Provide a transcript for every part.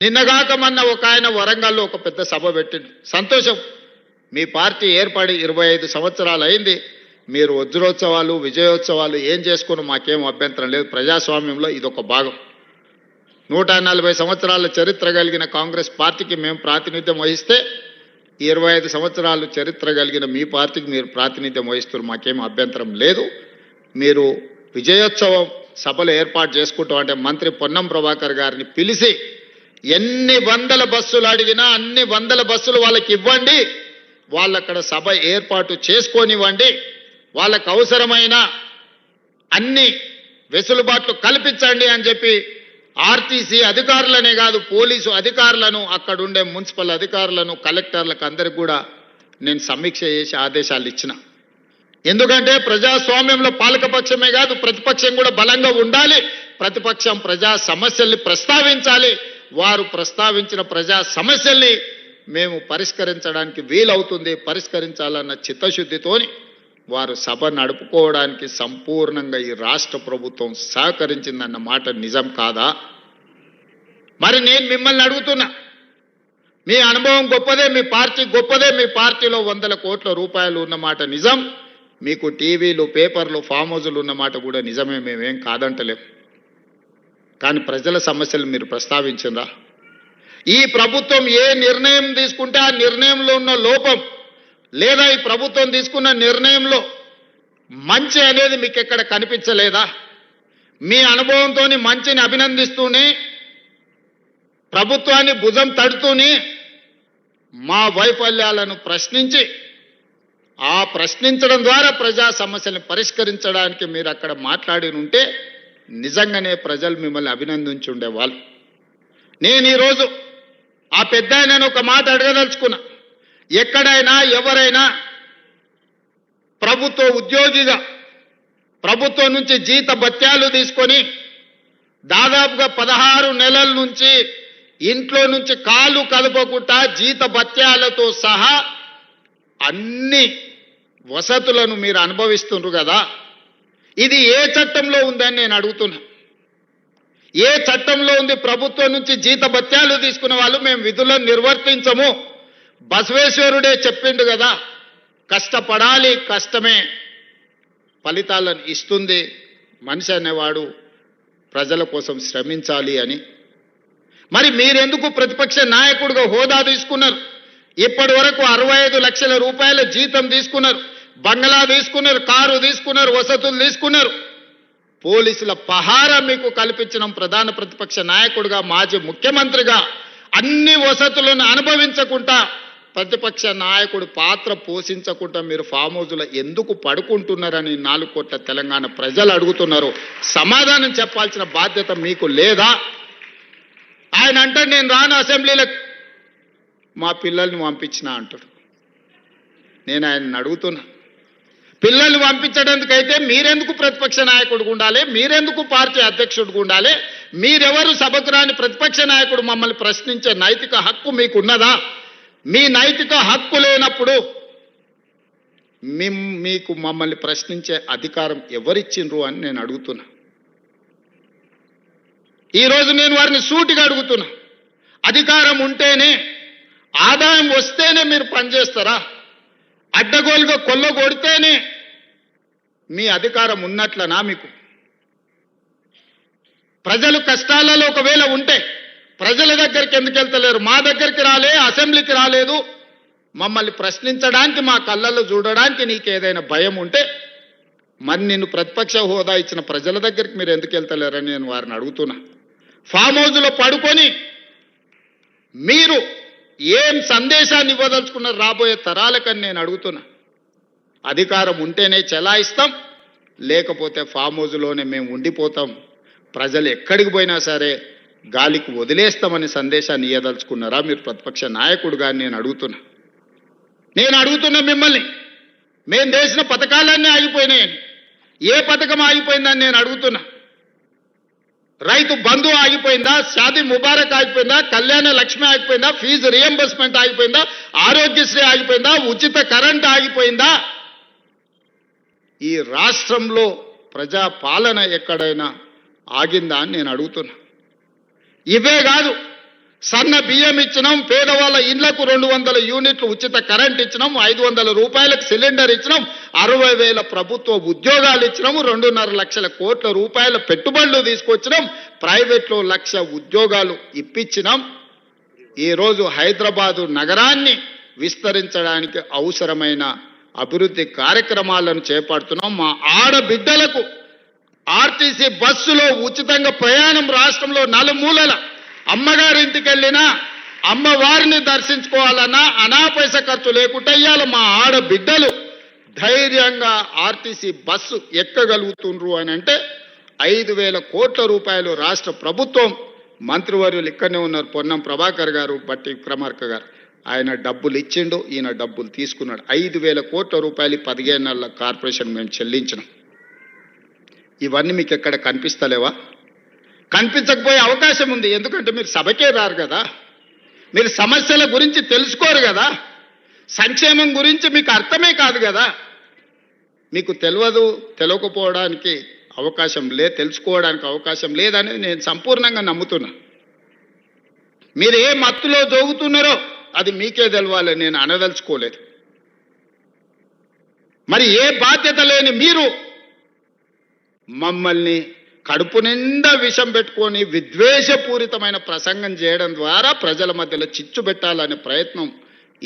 నిన్నగాక మొన్న ఒక ఆయన వరంగల్లో ఒక పెద్ద సభ పెట్టిండు. సంతోషం, మీ పార్టీ ఏర్పడి 25 సంవత్సరాలు అయింది. మీరు వజ్రోత్సవాలు విజయోత్సవాలు ఏం చేసుకుని మాకేం అభ్యంతరం లేదు. ప్రజాస్వామ్యంలో ఇదొక భాగం. 140 సంవత్సరాల చరిత్ర కలిగిన కాంగ్రెస్ పార్టీకి మేము ప్రాతినిధ్యం వహిస్తే 25 సంవత్సరాలు చరిత్ర కలిగిన మీ పార్టీకి మీరు ప్రాతినిధ్యం వహిస్తున్నారు. మాకేం అభ్యంతరం లేదు. మీరు విజయోత్సవం సభలు ఏర్పాటు చేసుకుంటాం అంటే మంత్రి పొన్నం ప్రభాకర్ గారిని పిలిచి ఎన్ని వందల బస్సులు అడిగినా అన్ని వందల బస్సులు వాళ్ళకి ఇవ్వండి, వాళ్ళక్కడ సభ ఏర్పాటు చేసుకొనివ్వండి, వాళ్ళకు అవసరమైన అన్ని వెసులుబాట్లు కల్పించండి అని చెప్పి ఆర్టీసీ అధికారులనే కాదు పోలీసు అధికారులను, అక్కడుండే మున్సిపల్ అధికారులను, కలెక్టర్లకు అందరికి కూడా నేను సమీక్ష చేసి ఆదేశాలు ఇచ్చిన. ఎందుకంటే ప్రజాస్వామ్యంలో పాలకపక్షమే కాదు ప్రతిపక్షం కూడా బలంగా ఉండాలి. ప్రతిపక్షం ప్రజా సమస్యల్ని ప్రస్తావించాలి. వారు ప్రస్తావించిన ప్రజా సమస్యల్ని మేము పరిష్కరించడానికి వీలవుతుంది. పరిష్కరించాలన్న చిత్తశుద్ధితోని వారు సభ నడుపుకోవడానికి సంపూర్ణంగా ఈ రాష్ట్ర ప్రభుత్వం సహకరించిందన్న మాట నిజం కాదా? మరి నేను మిమ్మల్ని అడుగుతున్నా, మీ అనుభవం గొప్పదే, మీ పార్టీ గొప్పదే, మీ పార్టీలో 100 కోట్ల రూపాయలు ఉన్నమాట నిజం, మీకు టీవీలు పేపర్లు ఫామ్ హౌజులు ఉన్నమాట కూడా నిజమే, మేమేం కాదంటలేం. కానీ ప్రజల సమస్యలు మీరు ప్రస్తావించిందా? ఈ ప్రభుత్వం ఏ నిర్ణయం తీసుకుంటే ఆ నిర్ణయంలో ఉన్న లోపం లేదా ఈ ప్రభుత్వం తీసుకున్న నిర్ణయంలో మంచి అనేది మీకు ఎక్కడ కనిపించలేదా? మీ అనుభవంతో మంచిని అభినందిస్తూనే ప్రభుత్వాన్ని భుజం తడుతూనే మా వైఫల్యాలను ప్రశ్నించి ఆ ప్రశ్నించడం ద్వారా ప్రజా సమస్యలను పరిష్కరించడానికి మీరు అక్కడ మాట్లాడి ఉంటే నిజంగానే ప్రజలు మిమ్మల్ని అభినందించుండేవాళ్ళు. నేను ఈరోజు ఆ పెద్ద ఆయనను ఒక మాట అడగదలుచుకున్నా. ఎక్కడైనా ఎవరైనా ప్రభుత్వ ఉద్యోగిగా ప్రభుత్వం నుంచి జీత భత్యాలు తీసుకొని దాదాపుగా 16 నెలల నుంచి ఇంట్లో నుంచి కాలు కదపకుండా జీత భత్యాలతో సహా అన్ని వసతులను మీరు అనుభవిస్తున్నారు కదా, ఇది ఏ చట్టంలో ఉందని నేను అడుగుతున్నా. ఏ చట్టంలో ఉంది? ప్రభుత్వం నుంచి జీత భత్యాలు తీసుకున్న వాళ్ళు మేము విధులను నిర్వర్తించము. బసవేశ్వరుడే చెప్పిండు కదా, కష్టపడాలి, కష్టమే ఫలితాలను ఇస్తుంది, మనిషి అనేవాడు ప్రజల కోసం శ్రమించాలి అని. మరి మీరెందుకు ప్రతిపక్ష నాయకుడిగా హోదా తీసుకున్నారు? ఇప్పటి వరకు 65 లక్షల రూపాయల జీతం తీసుకున్నారు, బంగ్లా తీసుకున్నారు, కారు తీసుకున్నారు, వసతులు తీసుకున్నారు. పోలీసుల పహారా మీకు కల్పించిన ప్రధాన ప్రతిపక్ష నాయకుడిగా, మాజీ ముఖ్యమంత్రిగా అన్ని వసతులను అనుభవించకుండా ప్రతిపక్ష నాయకుడు పాత్ర పోషించకుండా మీరు ఫామ్ హౌజులో ఎందుకు పడుకుంటున్నారని 4 కోట్ల తెలంగాణ ప్రజలు అడుగుతున్నారు. సమాధానం చెప్పాల్సిన బాధ్యత మీకు లేదా? ఆయన అంటే నేను రాను అసెంబ్లీలకు, మా పిల్లల్ని పంపించిన అంటాడు. నేను ఆయన్ని అడుగుతున్నా, పిల్లల్ని పంపించడానికైతే మీరెందుకు ప్రతిపక్ష నాయకుడిగా ఉండాలి? మీరెందుకు పార్టీ అధ్యక్షుడిగా ఉండాలి? మీరెవరు? సభకు రాని ప్రతిపక్ష నాయకుడు మమ్మల్ని ప్రశ్నించే నైతిక హక్కు మీకున్నదా? మీ నైతిక హక్కు లేనప్పుడు మీకు మమ్మల్ని ప్రశ్నించే అధికారం ఎవరిచ్చిండ్రు అని నేను అడుగుతున్నా. ఈరోజు నేను వారిని సూటిగా అడుగుతున్నా, అధికారం ఉంటేనే, ఆదాయం వస్తేనే మీరు పనిచేస్తారా? అడ్డగోలుగా కొల్లగొడితేనే మీ అధికారం ఉన్నట్లనా? మీకు ప్రజలు కష్టాలలో ఒకవేళ ఉంటే ప్రజల దగ్గరికి ఎందుకు వెళ్తలేరు? మా దగ్గరికి రాలే, అసెంబ్లీకి రాలేదు, మమ్మల్ని ప్రశ్నించడానికి, మా కళ్ళల్లో చూడడానికి నీకు ఏదైనా భయం ఉంటే మరి నిన్ను ప్రతిపక్ష హోదా ఇచ్చిన ప్రజల దగ్గరికి మీరు ఎందుకు వెళ్తలేరని నేను వారిని అడుగుతున్నా. ఫామ్ హౌజ్లో పడుకొని మీరు ఏం సందేశాన్ని ఇవ్వదలుచుకున్నారు రాబోయే తరాలకని నేను అడుగుతున్నా. అధికారం ఉంటేనే చెలాయిస్తాం, లేకపోతే ఫామ్ హౌజ్లోనే మేము ఉండిపోతాం, ప్రజలు ఎక్కడికి పోయినా సరే గాలికి వదిలేస్తామని సందేశాన్ని ఇవ్వదలుచుకున్నారా మీరు ప్రతిపక్ష నాయకుడుగా నేను అడుగుతున్నా. మిమ్మల్ని, మేము చేసిన పథకాలన్నీ ఆగిపోయినాయని, ఏ పథకం ఆగిపోయిందని నేను అడుగుతున్నా. రైతు బంధు ఆగిపోయిందా? షాదీ ముబారక్ ఆగిపోయిందా? కళ్యాణ లక్ష్మి ఆగిపోయిందా? ఫీజు రియంబర్స్మెంట్ ఆగిపోయిందా? ఆరోగ్యశ్రీ ఆగిపోయిందా? ఉచిత కరెంట్ ఆగిపోయిందా? ఈ రాష్ట్రంలో ప్రజా పాలన ఎక్కడైనా ఆగిందా అని నేను అడుగుతున్నా. ఇవే కాదు, సన్న బియ్యం ఇచ్చినాం, పేదవాళ్ళ ఇళ్లకు 200 యూనిట్లు ఉచిత కరెంట్ ఇచ్చినాం, 500 రూపాయలకు సిలిండర్ ఇచ్చినాం, 60,000 ప్రభుత్వ ఉద్యోగాలు ఇచ్చినాము, 2.5 లక్షల కోట్ల రూపాయల పెట్టుబడులు తీసుకొచ్చినాం, ప్రైవేట్లో 1,00,000 ఉద్యోగాలు ఇప్పించినాం. ఈరోజు హైదరాబాదు నగరాన్ని విస్తరించడానికి అవసరమైన అభివృద్ధి కార్యక్రమాలను చేపడుతున్నాం. మా ఆడబిడ్డలకు ఆర్టీసీ బస్సులో ఉచితంగా ప్రయాణం రాష్ట్రంలో నలుమూలల అమ్మగారి ఇంటికి వెళ్ళినా అమ్మవారిని దర్శించుకోవాలన్నా అనా పైసా ఖర్చు లేకుండా ఇయ్యాల మా ఆడబిడ్డలు ధైర్యంగా ఆర్టీసీ బస్సు ఎక్కగలుగుతుండ్రు అని అంటే 5,000 కోట్ల రూపాయలు రాష్ట్ర ప్రభుత్వం, మంత్రివర్యులు ఇక్కడనే ఉన్నారు, పొన్నం ప్రభాకర్ గారు, బట్టి విక్రమార్క గారు, ఆయన డబ్బులు ఇచ్చిండు, ఈయన డబ్బులు తీసుకున్నాడు. 5,000 కోట్ల రూపాయలు 15 నెలల కార్పొరేషన్ మేము చెల్లించినాం. ఇవన్నీ మీకు ఎక్కడ కనిపిస్తలేవా? కనిపించకపోయే అవకాశం ఉంది. ఎందుకంటే మీరు సభకే రారు కదా, మీరు సమస్యల గురించి తెలుసుకోరు కదా, సంక్షేమం గురించి మీకు అర్థమే కాదు కదా, మీకు తెలియకపోవడానికి అవకాశం లేదు, తెలుసుకోవడానికి అవకాశం లేదనేది నేను సంపూర్ణంగా నమ్ముతున్నా. మీరు ఏ మత్తులో జోగుతున్నారో అది మీకే తెలవాలి, నేను అనదలుచుకోలేదు. మరి ఏ బాధ్యత లేని మీరు మమ్మల్ని కడుపు నిండా విషం పెట్టుకొని విద్వేషపూరితమైన ప్రసంగం చేయడం ద్వారా ప్రజల మధ్యలో చిచ్చు పెట్టాలనే ప్రయత్నం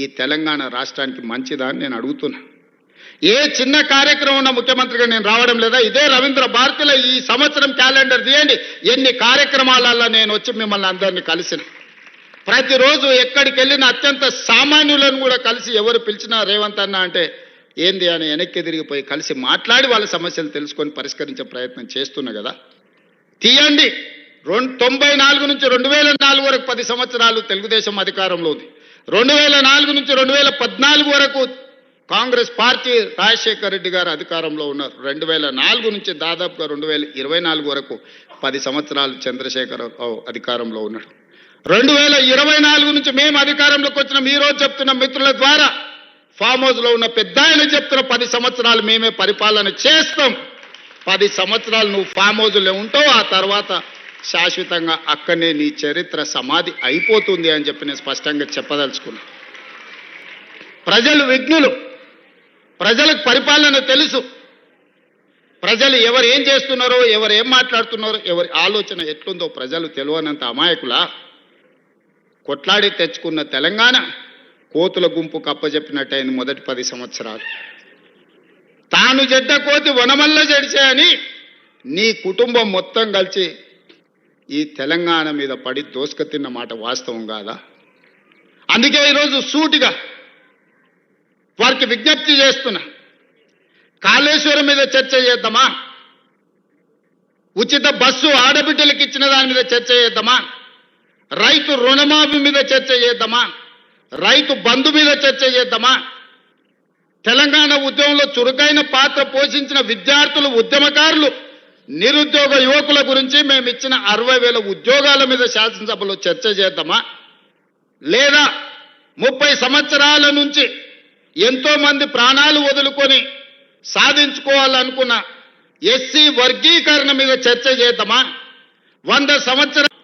ఈ తెలంగాణ రాష్ట్రానికి మంచిదా అని నేను అడుగుతున్నా. ఏ చిన్న కార్యక్రమం ఉన్న ముఖ్యమంత్రిగా నేను రావడం లేదా? ఇదే రవీంద్ర భారతిలో ఈ సంవత్సరం క్యాలెండర్ తీయండి, ఎన్ని కార్యక్రమాలలో నేను వచ్చి మిమ్మల్ని అందరినీ కలిసిన. ప్రతిరోజు ఎక్కడికి వెళ్ళిన అత్యంత సామాన్యులను కూడా కలిసి ఎవరు పిలిచినా రేవంత్ అన్న అంటే ఏంది అని వెనక్కి తిరిగిపోయి కలిసి మాట్లాడి వాళ్ళ సమస్యలు తెలుసుకొని పరిష్కరించే ప్రయత్నం చేస్తున్నా కదా. తీయండి, 94 నుంచి 2004 వరకు 10 సంవత్సరాలు తెలుగుదేశం అధికారంలో ఉంది. 2004 నుంచి 2014 వరకు కాంగ్రెస్ పార్టీ రాజశేఖర రెడ్డి గారు అధికారంలో ఉన్నారు. 2004 నుంచి దాదాపుగా 2024 వరకు 10 సంవత్సరాలు చంద్రశేఖరరావు అధికారంలో ఉన్నాడు. 2024 నుంచి మేము అధికారంలోకి వచ్చిన ఈ రోజు చెప్తున్న మిత్రుల ద్వారా ఫామ్ హౌస్లో ఉన్న పెద్ద ఆయన చెప్తున్న 10 సంవత్సరాలు మేమే పరిపాలన చేస్తాం. 10 సంవత్సరాలు నువ్వు ఫామ్ హౌస్లో ఉంటావు, ఆ తర్వాత శాశ్వతంగా అక్కడనే నీ చరిత్ర సమాధి అయిపోతుంది అని చెప్పి నేను స్పష్టంగా చెప్పదలుచుకున్నా. ప్రజలు విఘ్నులు, ప్రజలకు పరిపాలన తెలుసు. ప్రజలు ఎవరు ఏం చేస్తున్నారో, ఎవరు ఏం మాట్లాడుతున్నారో, ఎవరి ఆలోచన ఎట్లుందో ప్రజలు తెలియనంత అమాయకులా. కొట్లాడి తెచ్చుకున్న తెలంగాణ కోతుల గుంపుకు అప్పచెప్పినట్టయిన మొదటి 10 సంవత్సరాలు. తాను జడ్డ కోతి వనమల్ల జడిచే అని నీ కుటుంబం మొత్తం కలిసి ఈ తెలంగాణ మీద పడి దోసుక తిన్న మాట వాస్తవం కాదా? అందుకే ఈరోజు సూటిగా వారికి విజ్ఞప్తి చేస్తున్నా. కాళేశ్వరం మీద చర్చ చేద్దామా? ఉచిత బస్సు ఆడబిడ్డలకు ఇచ్చిన దాని మీద చర్చ చేద్దామా? రైతు రుణమాఫీ మీద చర్చ చేద్దామా? రైతు బంధు మీద చర్చ చేద్దామా? తెలంగాణ ఉద్యమంలో చురుకైన పాత్ర పోషించిన విద్యార్థులు, ఉద్యమకారులు, నిరుద్యోగ యువకుల గురించి మేము ఇచ్చిన 60,000 ఉద్యోగాల మీద శాసనసభలో చర్చ చేద్దామా? లేదా 30 సంవత్సరాల నుంచి ఎంతో మంది ప్రాణాలు వదులుకొని సాధించుకోవాలనుకున్న ఎస్సీ వర్గీకరణ మీద చర్చ చేద్దామా? 100 సంవత్సరాలు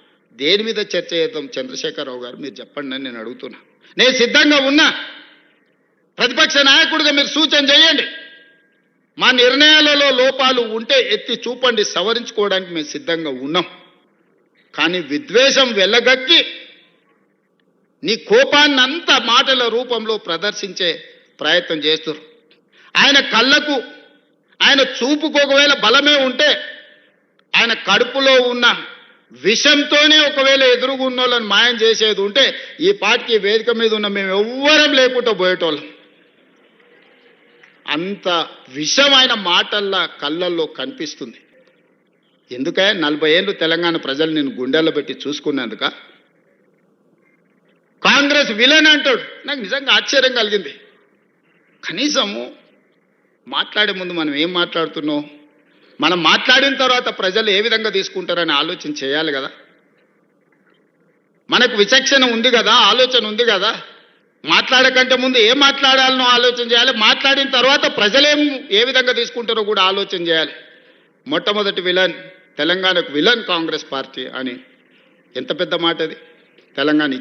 దేని మీద చర్చ చేద్దాం? చంద్రశేఖరరావు గారు మీరు చెప్పండి అని నేను అడుగుతున్నా. నేను సిద్ధంగా ఉన్నా. ప్రతిపక్ష నాయకుడిగా మీరు సూచన చేయండి. మా నిర్ణయాలలో లోపాలు ఉంటే ఎత్తి చూపండి, సవరించుకోవడానికి మేము సిద్ధంగా ఉన్నాం. కానీ విద్వేషం వెళ్ళగక్కి నీ కోపాన్ని అంతా మాటల రూపంలో ప్రదర్శించే ప్రయత్నం చేస్తారు. ఆయన కళ్ళకు, ఆయన చూపుకు ఒకవేళ బలమే ఉంటే ఆయన కడుపులో ఉన్న విషంతోనే ఒకవేళ ఎదురుగున్న వాళ్ళని మాయం చేసేది ఉంటే ఈ పార్టీకి వేదిక మీద ఉన్న మేము ఎవ్వరం లేకుండా పోయేటోళ్ళం. అంత విషమైన మాటల్లా కళ్ళల్లో కనిపిస్తుంది. ఎందుకే 40 ఏళ్ళు తెలంగాణ ప్రజలు నేను గుండెల్లో పెట్టి చూసుకున్నందుక? కాంగ్రెస్ విలన్ అంటాడు. నాకు నిజంగా ఆశ్చర్యం కలిగింది. కనీసము మాట్లాడే ముందు మనం ఏం మాట్లాడుతున్నాం, మనం మాట్లాడిన తర్వాత ప్రజలు ఏ విధంగా తీసుకుంటారని ఆలోచన చేయాలి కదా. మనకు విచక్షణ ఉంది కదా, ఆలోచన ఉంది కదా. మాట్లాడకంటే ముందు ఏం మాట్లాడాలనో ఆలోచన చేయాలి, మాట్లాడిన తర్వాత ప్రజలేం ఏ విధంగా తీసుకుంటారో కూడా ఆలోచన చేయాలి. మొట్టమొదటి విలన్, తెలంగాణకు విలన్ కాంగ్రెస్ పార్టీ అని ఎంత పెద్ద మాట అది. తెలంగాణ